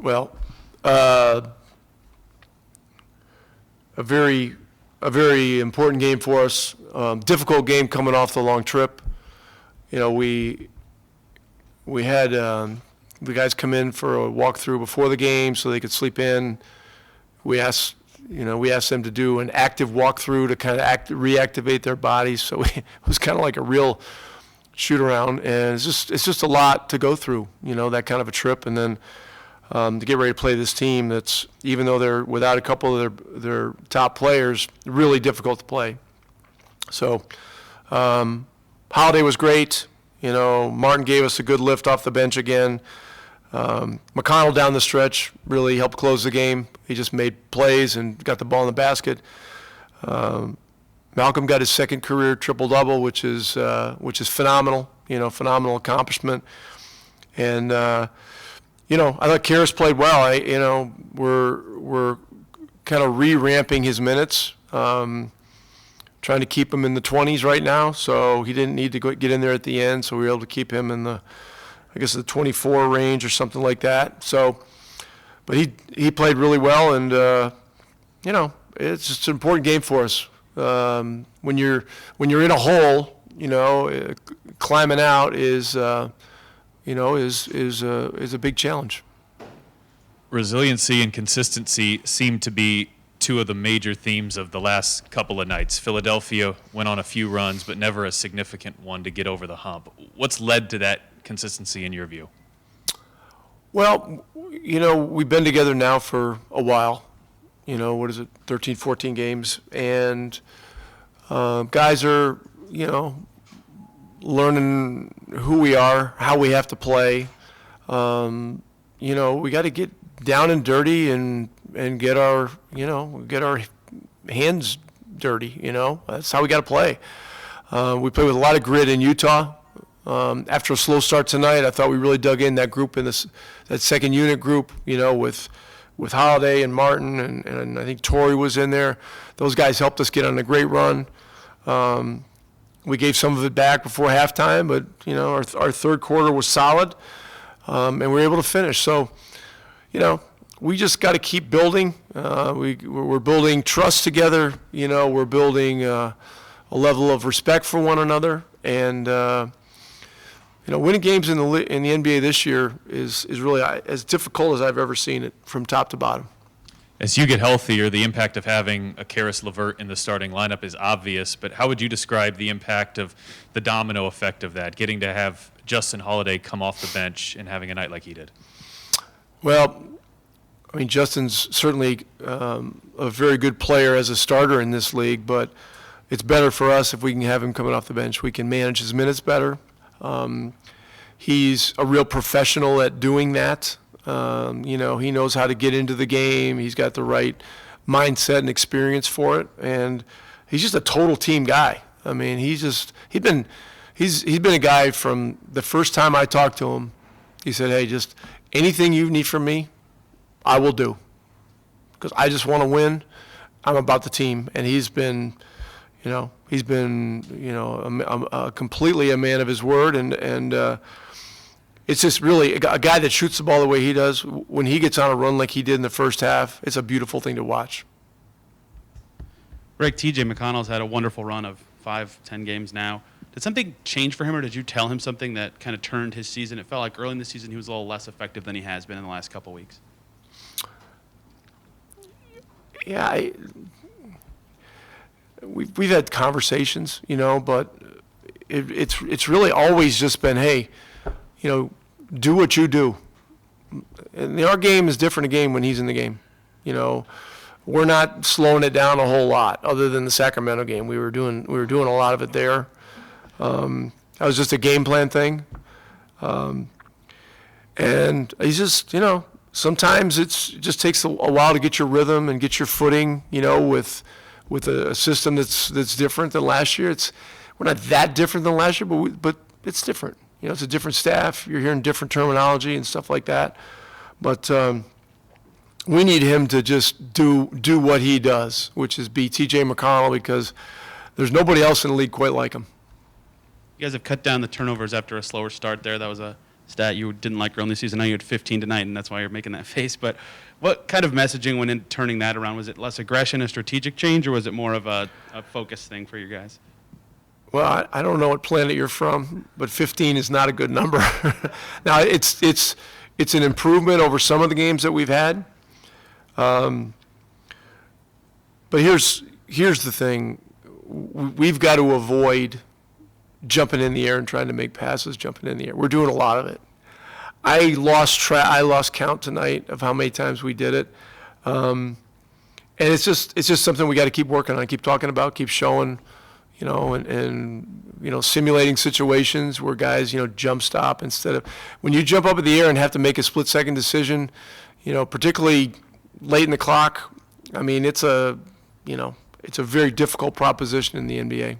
Well, a very important game for us. Difficult game coming off the long trip. You know, we had the guys come in for a walkthrough before the game so they could sleep in. We asked them to do an active walkthrough to kind of reactivate their bodies. So it was kind of like a real shoot around, and it's just a lot to go through, you know, that kind of a trip, and then to get ready to play this team that's, even though they're without a couple of their top players, really difficult to play. So Holiday was great. You know, Martin gave us a good lift off the bench again. McConnell down the stretch really helped close the game. He just made plays and got the ball in the basket. Malcolm got his second career triple-double, which is phenomenal. You know, phenomenal accomplishment. And you know, I thought Karras played well. We're kind of re-ramping his minutes, trying to keep him in the 20s right now. So he didn't need to get in there at the end. So we were able to keep him in the 24 range or something like that. So, but he played really well, and you know, it's just an important game for us. When you're in a hole, you know, climbing out is a big challenge. Resiliency and consistency seem to be two of the major themes of the last couple of nights. Philadelphia went on a few runs, but never a significant one to get over the hump. What's led to that consistency in your view? Well, you know, we've been together now for a while. You know, what is it, 13, 14 games, and guys are, you know, learning who we are, how we have to play. You know, we got to get down and dirty and get our hands dirty. You know, that's how we got to play. We play with a lot of grit in Utah. After a slow start tonight, I thought we really dug in that group, in that second unit group. You know, with Holiday and Martin, and I think Torrey was in there. Those guys helped us get on a great run. We gave some of it back before halftime, but you know, our third quarter was solid, and we were able to finish. So, you know, we just got to keep building. We're building trust together. You know, we're building a level of respect for one another, and you know, winning games in the NBA this year is really as difficult as I've ever seen it, from top to bottom. As you get healthier, the impact of having a Karras LeVert in the starting lineup is obvious, but how would you describe the impact of the domino effect of that, getting to have Justin Holiday come off the bench and having a night like he did? Well, I mean, Justin's certainly a very good player as a starter in this league, but it's better for us if we can have him coming off the bench. We can manage his minutes better. He's a real professional at doing that. You know, he knows how to get into the game. He's got the right mindset and experience for it, and he's just a total team guy. I mean, he's been a guy from the first time I talked to him. He said, "Hey, just anything you need from me, I will do, because I just want to win. I'm about the team." And he's been completely a man of his word, and it's just really a guy that shoots the ball the way he does. When he gets on a run like he did in the first half, it's a beautiful thing to watch. Rick, T.J. McConnell's had a wonderful run of 5-10 games now. Did something change for him, or did you tell him something that kind of turned his season? It felt like early in the season he was a little less effective than he has been in the last couple weeks. Yeah, we've had conversations, you know, but it's really always just been, hey, you know, do what you do. And our game is different a game when he's in the game. You know, we're not slowing it down a whole lot, other than the Sacramento game. We were doing a lot of it there. That was just a game plan thing. And he's just, you know, sometimes it just takes a while to get your rhythm and get your footing, you know, with a system that's different than last year. We're not that different than last year, but it's different. You know, it's a different staff. You're hearing different terminology and stuff like that. But we need him to just do what he does, which is be T.J. McConnell, because there's nobody else in the league quite like him. You guys have cut down the turnovers after a slower start there. That was a stat you didn't like early in the season. Now you had 15 tonight, and that's why you're making that face. But what kind of messaging went in turning that around? Was it less aggression, a strategic change, or was it more of a focus thing for you guys? Well, I don't know what planet you're from, but 15 is not a good number. Now, it's an improvement over some of the games that we've had. But here's the thing. We've got to avoid jumping in the air and trying to make passes jumping in the air. We're doing a lot of it. I lost count tonight of how many times we did it. And it's just something we got to keep working on, keep talking about, keep showing, and simulating situations where guys, jump stop instead of, when you jump up in the air and have to make a split-second decision, particularly late in the clock, I mean, it's a very difficult proposition in the NBA.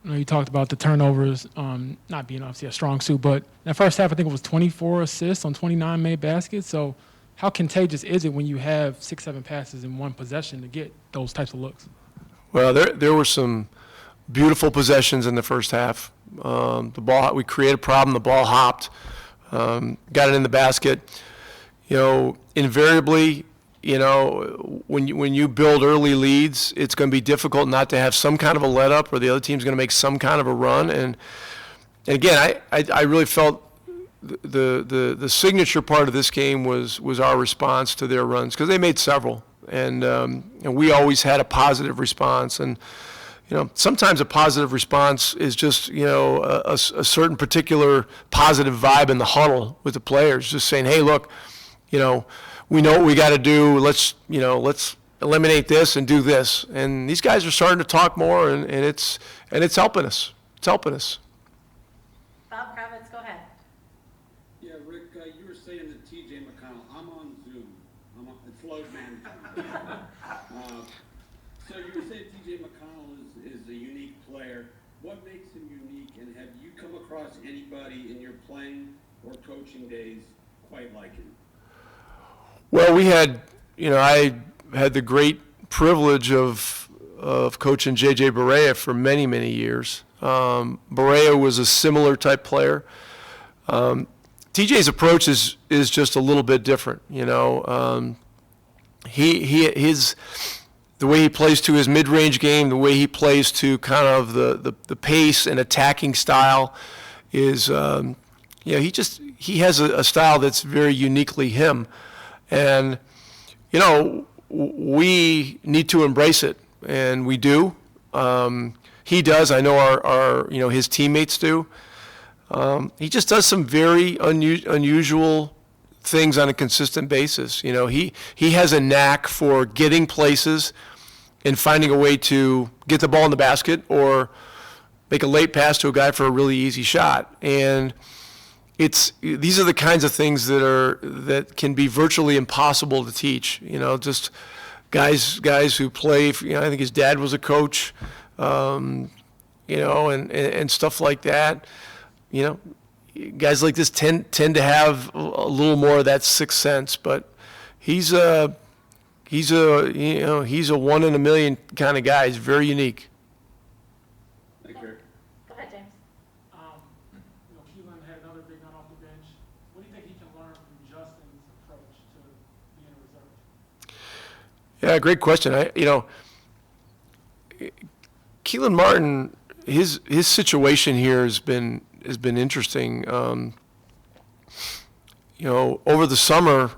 You talked about the turnovers not being obviously a strong suit, but in the first half, I think it was 24 assists on 29 made baskets. So how contagious is it when you have 6-7 passes in one possession to get those types of looks? Well, there were some beautiful possessions in the first half. The ball, we created a problem. The ball hopped, got it in the basket. Invariably, when you build early leads, it's going to be difficult not to have some kind of a let up, or the other team's going to make some kind of a run. And again, I really felt the signature part of this game was our response to their runs, because they made several, and we always had a positive response. And sometimes a positive response is just a certain particular positive vibe in the huddle with the players, just saying, hey, look, we know what we got to do. Let's eliminate this and do this. And these guys are starting to talk more, and it's helping us. It's helping us. Bob Kravitz, go ahead. Yeah, Rick, you were saying to T.J. McConnell, I'm on Zoom. It's load management. So you were saying T.J. McConnell is a unique player. What makes him unique, and have you come across anybody in your playing or coaching days quite like him? Well, we had, I had the great privilege of coaching J.J. Barea for many, many years. Barea was a similar type player. TJ's approach is just a little bit different, the way he plays to his mid-range game, the way he plays to kind of the pace and attacking style is, he has a style that's very uniquely him. And, we need to embrace it, and we do. He does. I know our his teammates do. He just does some very unusual things on a consistent basis. He has a knack for getting places and finding a way to get the ball in the basket or make a late pass to a guy for a really easy shot. And these are the kinds of things that can be virtually impossible to teach. Just guys who play. I think his dad was a coach, and stuff like that. Guys like this tend to have a little more of that sixth sense. But he's a 1 in a million kind of guy. He's very unique. Thank you. Go ahead, James. Keelan had another big night off the bench. What do you think he can learn from Justin's approach to being a reserve? Yeah, great question. Keelan Martin, his situation here has been interesting. Over the summer,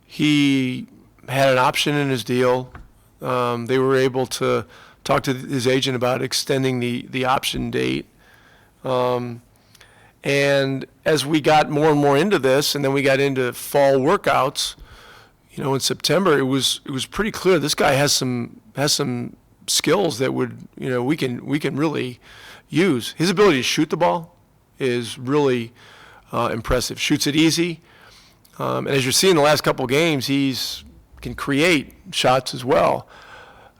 he had an option in his deal. They were able to talk to his agent about extending the option date. And as we got more and more into this, and then we got into fall workouts, in September, it was pretty clear this guy has some skills that would, we can really use. His ability to shoot the ball is really impressive. Shoots it easy. And as you're seeing the last couple of games, can create shots as well.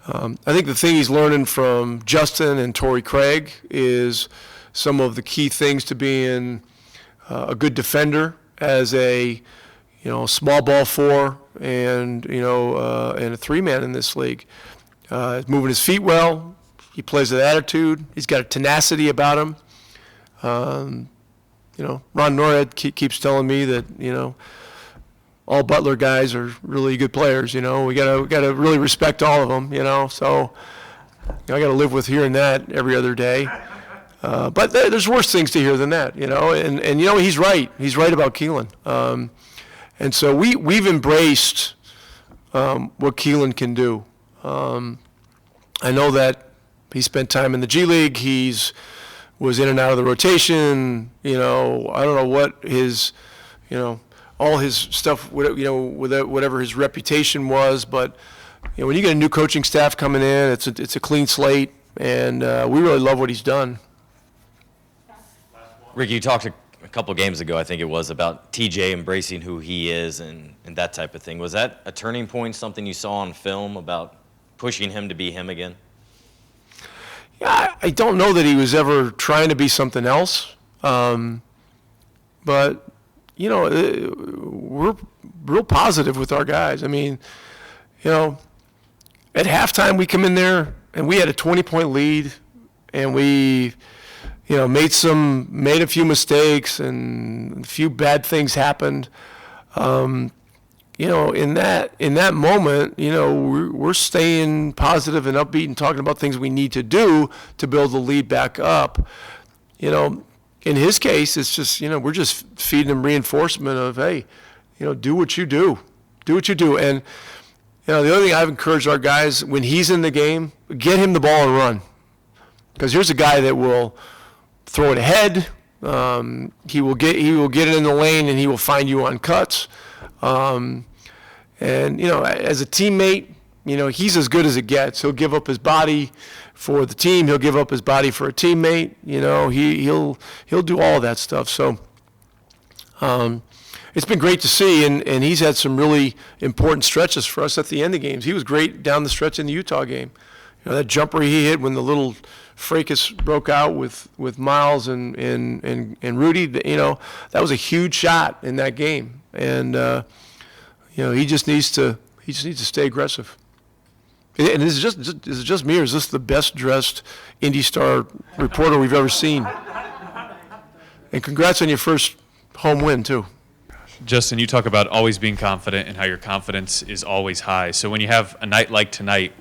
I think the thing he's learning from Justin and Torrey Craig is some of the key things to being a good defender as a small ball four and and a three-man in this league. He's moving his feet well. He plays with attitude. He's got a tenacity about him. Ron Norhead keeps telling me that, all Butler guys are really good players. We gotta really respect all of them. So I gotta live with hearing that every other day. But there's worse things to hear than that. And he's right. He's right about Keelan. And so we've embraced what Keelan can do. I know that he spent time in the G League. Was in and out of the rotation. I don't know what his, all his stuff, whatever his reputation was. But when you get a new coaching staff coming in, it's a clean slate, and we really love what he's done. Ricky, you talked a couple games ago, I think it was, about TJ embracing who he is and that type of thing. Was that a turning point, something you saw on film about pushing him to be him again? Yeah, I don't know that he was ever trying to be something else. But, we're real positive with our guys. I mean, at halftime we come in there and we had a 20-point lead, and we made a few mistakes, and a few bad things happened. In that moment, we're staying positive and upbeat and talking about things we need to do to build the lead back up. In his case, it's just, we're just feeding him reinforcement of, hey, do what you do. Do what you do. And, the other thing I've encouraged our guys, when he's in the game, get him the ball and run. Because here's a guy that will throw it ahead. He will get it in the lane, and he will find you on cuts. And, as a teammate, he's as good as it gets. He'll give up his body for the team. He'll give up his body for a teammate. He'll do all of that stuff. So it's been great to see, and he's had some really important stretches for us at the end of games. He was great down the stretch in the Utah game. That jumper he hit when the little fracas broke out with Miles and Rudy, that was a huge shot in that game. And he just needs to stay aggressive. And is it just me, or is this the best dressed Indy Star reporter we've ever seen? And congrats on your first home win too. Justin, you talk about always being confident and how your confidence is always high. So when you have a night like tonight,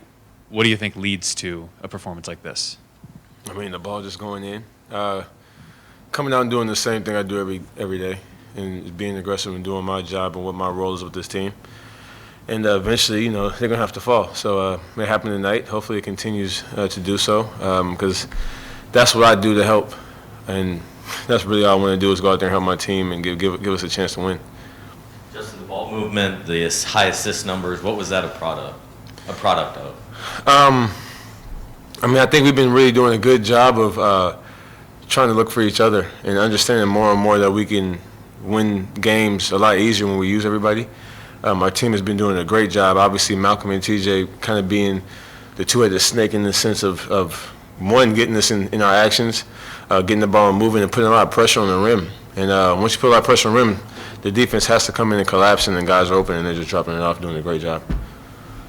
what do you think leads to a performance like this? I mean, the ball just going in. Coming out and doing the same thing I do every day, and being aggressive and doing my job and what my role is with this team. And eventually, they're going to have to fall. So it happened tonight. Hopefully it continues to do so, because that's what I do to help. And that's really all I want to do, is go out there and help my team and give us a chance to win. Just the ball movement, the high assist numbers, what was that a product of? I think we've been really doing a good job of trying to look for each other and understanding more and more that we can win games a lot easier when we use everybody. Our team has been doing a great job. Obviously, Malcolm and TJ kind of being the two-headed snake in the sense of one, getting us in our actions, getting the ball moving and putting a lot of pressure on the rim. And once you put a lot of pressure on the rim, the defense has to come in and collapse, and the guys are open, and they're just dropping it off, doing a great job.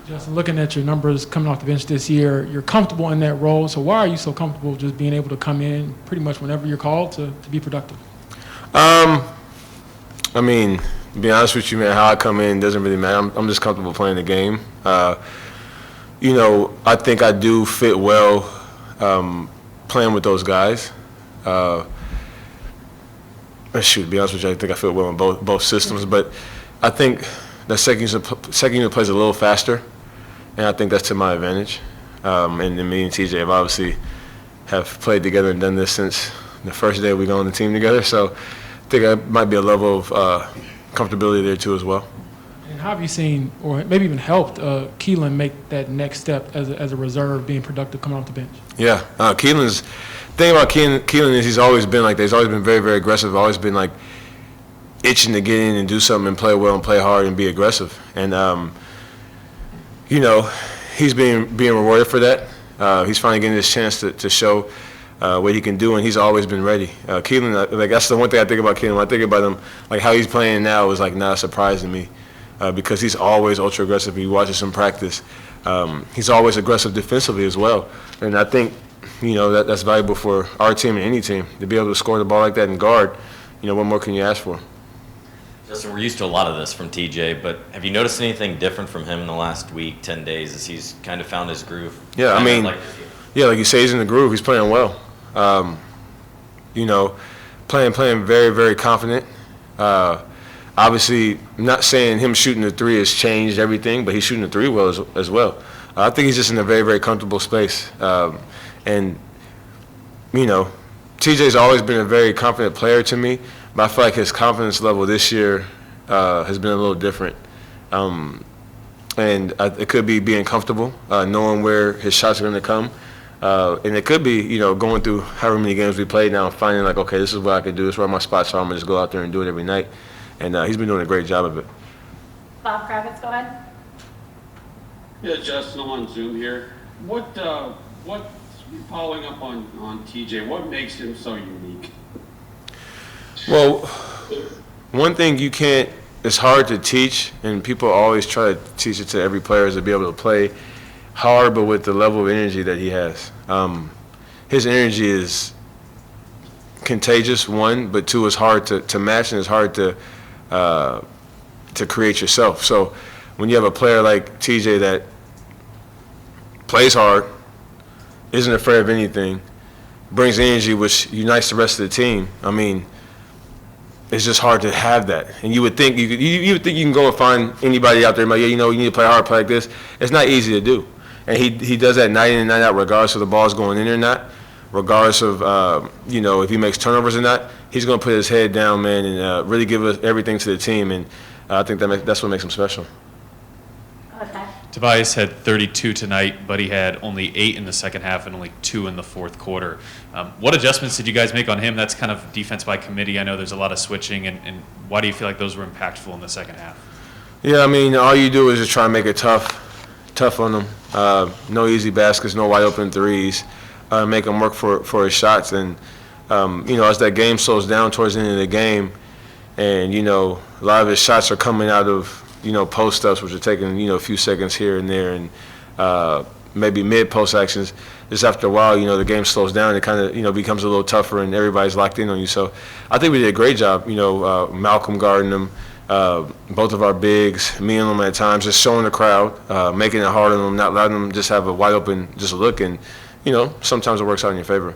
Justin, looking at your numbers coming off the bench this year, you're comfortable in that role. So why are you so comfortable just being able to come in pretty much whenever you're called to be productive? To be honest with you, man, how I come in doesn't really matter. I'm just comfortable playing the game. I think I do fit well playing with those guys. To be honest with you, I think I fit well in both systems. But I think the second unit plays a little faster, and I think that's to my advantage. And then me and TJ have obviously played together and done this since the first day we got on the team together. So I think there might be a level of comfortability there too as well. And how have you seen, or maybe even helped, Keelan make that next step as a reserve, being productive coming off the bench? Yeah, Keelan's thing about Keelan is he's always been like that. He's always been very, very aggressive. Always been like itching to get in and do something and play well and play hard and be aggressive. And he's being rewarded for that. He's finally getting this chance to show what he can do, and he's always been ready. Keelan, that's the one thing I think about Keelan. When I think about him, like how he's playing now is like not a surprise to me, because he's always ultra aggressive. He watches him practice. He's always aggressive defensively as well, and I think that's valuable for our team and any team. To be able to score the ball like that and guard, what more can you ask for? Justin, we're used to a lot of this from TJ, but have you noticed anything different from him in the last week, 10 days, as he's kind of found his groove? Yeah, I mean, like you say, he's in the groove. He's playing well. Playing very, very confident. Obviously, I'm not saying him shooting the three has changed everything, but he's shooting the three well as well. I think he's just in a very, very comfortable space. TJ's always been a very confident player to me, but I feel like his confidence level this year has been a little different. It could be being comfortable, knowing where his shots are going to come. And it could be, going through however many games we played now, finding like, okay, this is what I can do. This is where my spots are. I'm going to just go out there and do it every night. And he's been doing a great job of it. Bob Kravitz, go ahead. Yeah, Justin, I'm on Zoom here. What following up on TJ, what makes him so unique? Well, one thing it's hard to teach, and people always try to teach it to every player, is to be able to play hard, but with the level of energy that he has. His energy is contagious, one, but two, is hard to match, and it's hard to create yourself. So when you have a player like TJ that plays hard, isn't afraid of anything, brings energy which unites the rest of the team, I mean, it's just hard to have that. And you would think you would think you can go and find anybody out there, like, you need to play hard, play like this. It's not easy to do. And he does that night in and night out, regardless of the ball's going in or not, regardless of if he makes turnovers or not. He's going to put his head down, man, and really give us everything to the team. And I think that's what makes him special. Okay. Tobias had 32 tonight, but he had only 8 in the second half and only 2 in the fourth quarter. What adjustments did you guys make on him? That's kind of defense by committee. I know there's a lot of switching, and why do you feel like those were impactful in the second half? Yeah, I mean, all you do is just try and make it tough on them. No easy baskets, no wide open threes. Make him work for his shots. And, as that game slows down towards the end of the game, and, a lot of his shots are coming out of, post-ups, which are taking, a few seconds here and there, and maybe mid-post actions. Just after a while, the game slows down. It kind of, becomes a little tougher, and everybody's locked in on you. So I think we did a great job, Malcolm guarding them, both of our bigs, me and them at times, just showing the crowd, making it hard on them, not letting them just have a wide-open just look. And, sometimes it works out in your favor.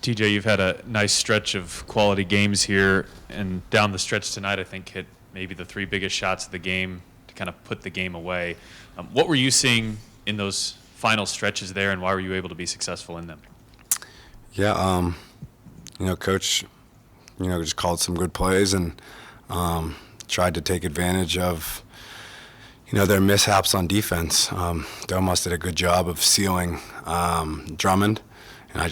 TJ, you've had a nice stretch of quality games here, and down the stretch tonight, I think, hit maybe the 3 biggest shots of the game to kind of put the game away. What were you seeing in those final stretches there, and why were you able to be successful in them? Yeah, Coach, just called some good plays and tried to take advantage of, their mishaps on defense. Domas did a good job of sealing Drummond, and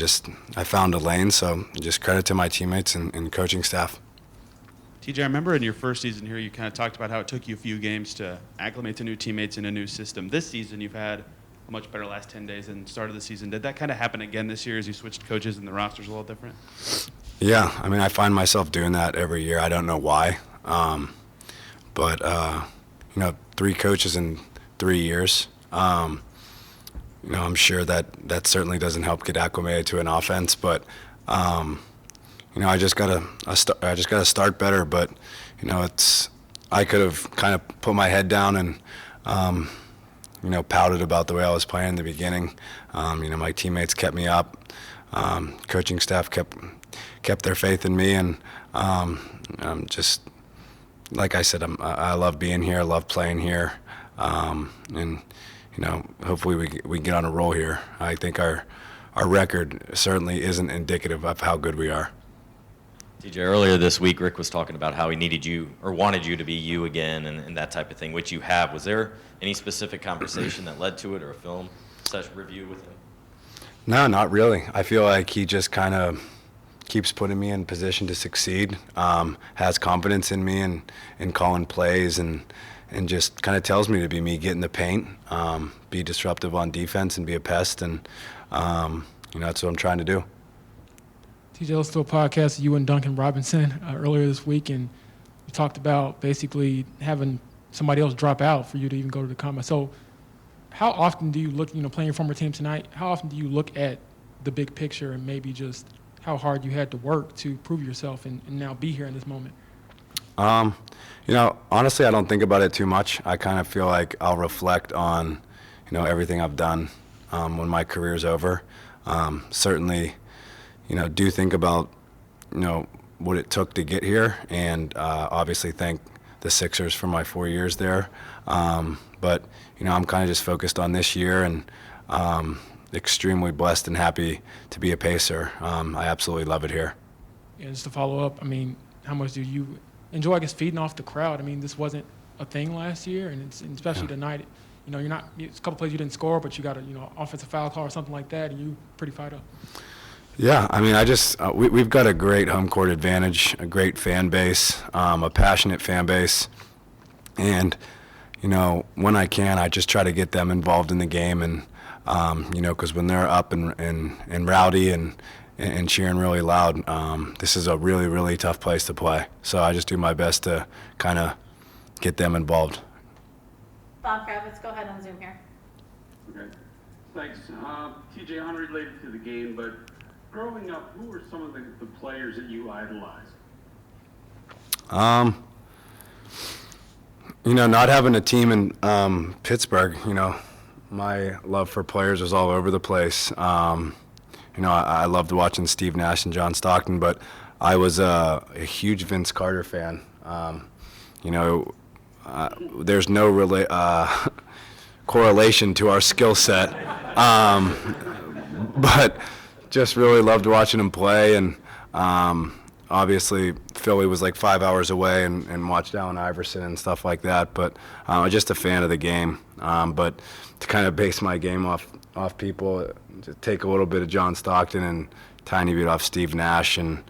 I found a lane, so just credit to my teammates and coaching staff. TJ, I remember in your first season here, you kind of talked about how it took you a few games to acclimate to new teammates in a new system. This season, you've had a much better last 10 days than the start of the season. Did that kind of happen again this year as you switched coaches and the roster's a little different? Yeah, I mean, I find myself doing that every year. I don't know why. But 3 coaches in 3 years. I'm sure that certainly doesn't help get acclimated to an offense, but I just gotta start better. But I could have kind of put my head down and pouted about the way I was playing in the beginning. My teammates kept me up. Coaching staff kept their faith in me, and I'm just, like I said, I love being here. I love playing here, and hopefully we get on a roll here. I think our record certainly isn't indicative of how good we are. TJ, earlier this week, Rick was talking about how he needed you or wanted you to be you again and that type of thing, which you have. Was there any specific conversation that led to it, or a film session review with him? No, not really. I feel like he just kind of keeps putting me in position to succeed, has confidence in me and calling plays, and just kind of tells me to be me, get in the paint, be disruptive on defense, and be a pest, and that's what I'm trying to do. TJ, let's do a podcast with you and Duncan Robinson earlier this week, and we talked about basically having somebody else drop out for you to even go to the combine. So how often do you look, playing your former team tonight, how often do you look at the big picture and maybe just how hard you had to work to prove yourself and now be here in this moment? Honestly, I don't think about it too much. I kind of feel like I'll reflect on, everything I've done when my career's over. Certainly, do think about, what it took to get here, and obviously thank the Sixers for my 4 years there. But, I'm kind of just focused on this year, and extremely blessed and happy to be a Pacer. I absolutely love it here. And just to follow up, how much do you enjoy, I guess, feeding off the crowd? This wasn't a thing last year, and especially tonight. It's a couple plays you didn't score, but you got offensive foul call or something like that, and you pretty fired up. Yeah, we've got a great home court advantage, a great fan base, a passionate fan base, and when I can, I just try to get them involved in the game, and because when they're up and rowdy and cheering really loud, this is a really, really tough place to play. So I just do my best to kind of get them involved. Bob Kravitz, go ahead on Zoom here. Okay, thanks. TJ, unrelated to the game, but growing up, who were some of the players that you idolized? Not having a team in Pittsburgh, my love for players was all over the place. I loved watching Steve Nash and John Stockton, but I was a huge Vince Carter fan. There's no correlation to our skill set, but just really loved watching him play. And obviously, Philly was like 5 hours away, and watched Allen Iverson and stuff like that. But just a fan of the game. But to kind of base my game off people, to take a little bit of John Stockton and tiny bit off Steve Nash, and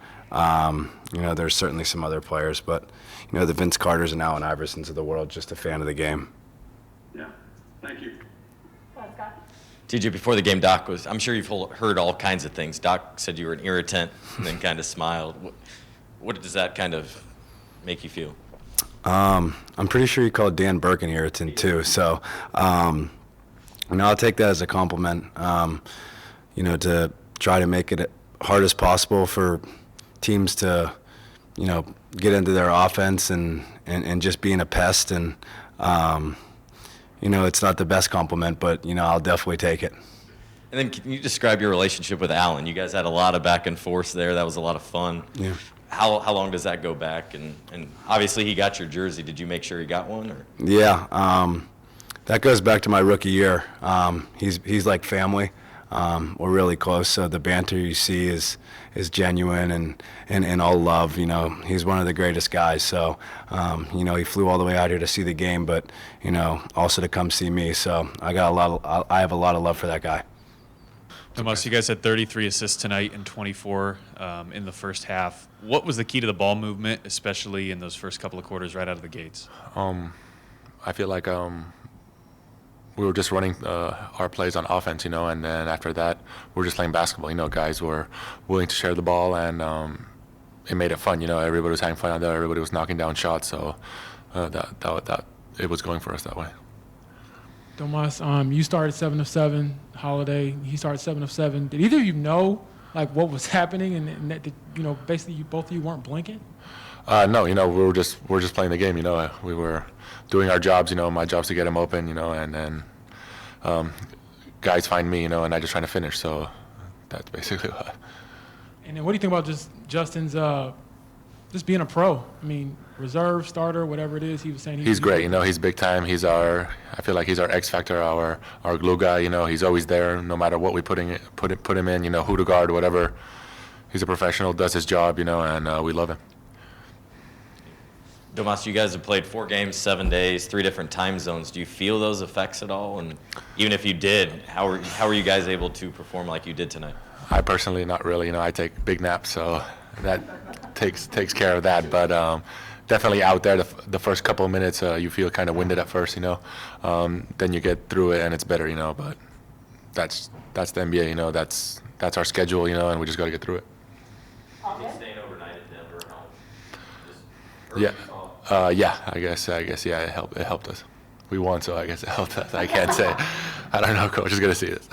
there's certainly some other players, but the Vince Carters and Allen Iversons of the world, just a fan of the game. Yeah, thank you. Go ahead, Scott. TJ, before the game, Doc I'm sure you've heard all kinds of things. Doc said you were an irritant and then kind of smiled. What does that kind of make you feel? I'm pretty sure he called Dan Burke an irritant too, so I'll take that as a compliment. To try to make it hard as possible for teams to, get into their offense and just being a pest. And, it's not the best compliment, but, I'll definitely take it. And then can you describe your relationship with Allen? You guys had a lot of back and forth there. That was a lot of fun. Yeah. How long does that go back? And obviously he got your jersey. Did you make sure he got one? Or? Yeah. That goes back to my rookie year. He's like family. We're really close, so the banter you see is genuine and all love. He's one of the greatest guys. So, he flew all the way out here to see the game, but also to come see me. So I have a lot of love for that guy. Tomas, you guys had 33 assists tonight and 24 in the first half. What was the key to the ball movement, especially in those first couple of quarters right out of the gates? I feel like we were just running our plays on offense, and then after that, we were just playing basketball. Guys were willing to share the ball, and it made it fun. Everybody was having fun out there. Everybody was knocking down shots, so that it was going for us that way. Domas, you started 7 of 7. Holiday, he started 7 of 7. Did either of you know what was happening, and that basically both of you weren't blinking? No, we're just playing the game. We were doing our jobs. My job's to get them open. And then guys find me. And I just trying to finish. So that's basically what. And then what do you think about just Justin's just being a pro? Reserve, starter, whatever it is. He was saying he's great. He's big time. I feel like he's our X factor, our glue guy. He's always there, no matter what we put him in. Who to guard, whatever. He's a professional, does his job. And we love him. Domas, you guys have played 4 games, 7 days, 3 different time zones. Do you feel those effects at all? And even if you did, how are you guys able to perform like you did tonight? I personally, not really. I take big naps, so that takes care of that. But definitely out there, the first couple of minutes, you feel kind of winded at first, then you get through it and it's better, but that's the NBA, that's our schedule, and we just got to get through it. Staying overnight in Denver helped? Yeah, I guess, yeah, it helped us. We won, so I guess it helped us. I can't say. I don't know, coach is going to see this.